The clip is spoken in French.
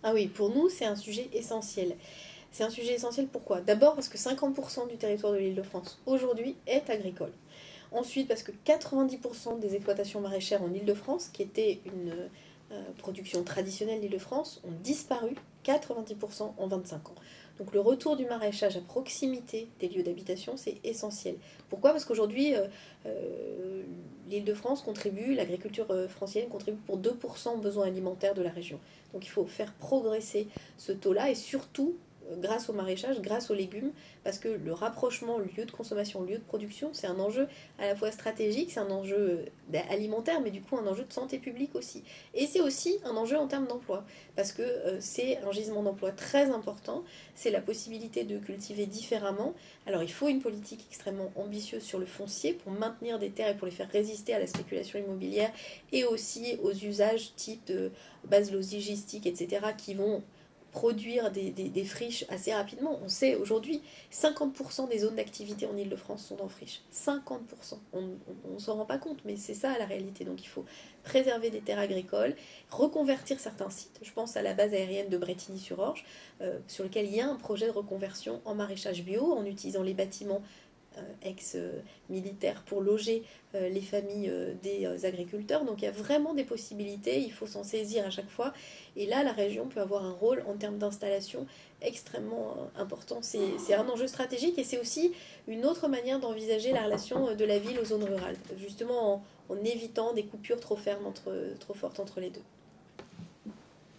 Ah oui, pour nous, c'est un sujet essentiel. C'est un sujet essentiel pourquoi? D'abord parce que 50% du territoire de l'Île-de-France aujourd'hui est agricole. Ensuite parce que 90% des exploitations maraîchères en Île-de-France, qui étaient une production traditionnelle d'Île-de-France, ont disparu 90% en 25 ans. Donc le retour du maraîchage à proximité des lieux d'habitation, c'est essentiel. Pourquoi? Parce qu'aujourd'hui, l'Île-de-France contribue, l'agriculture francilienne contribue pour 2% aux besoins alimentaires de la région. Donc il faut faire progresser ce taux-là et surtout grâce au maraîchage, grâce aux légumes, parce que le rapprochement lieu de consommation, lieu de production, c'est un enjeu à la fois stratégique, c'est un enjeu alimentaire, mais du coup un enjeu de santé publique aussi. Et c'est aussi un enjeu en termes d'emploi, parce que c'est un gisement d'emploi très important, c'est la possibilité de cultiver différemment. Alors il faut une politique extrêmement ambitieuse sur le foncier pour maintenir des terres et pour les faire résister à la spéculation immobilière et aussi aux usages type de base logistique, etc., qui vont produire des friches assez rapidement. On sait aujourd'hui, 50% des zones d'activité en Ile-de-France sont en friche. 50%. On ne s'en rend pas compte, mais c'est ça la réalité. Donc il faut préserver des terres agricoles, reconvertir certains sites. Je pense à la base aérienne de Brétigny-sur-Orge, sur lequel il y a un projet de reconversion en maraîchage bio, en utilisant les bâtiments ex-militaires pour loger les familles des agriculteurs. Donc il y a vraiment des possibilités, il faut s'en saisir à chaque fois. Et là, la région peut avoir un rôle en termes d'installation extrêmement important. C'est un enjeu stratégique et c'est aussi une autre manière d'envisager la relation de la ville aux zones rurales, justement en évitant des coupures trop fermes, trop fortes entre les deux.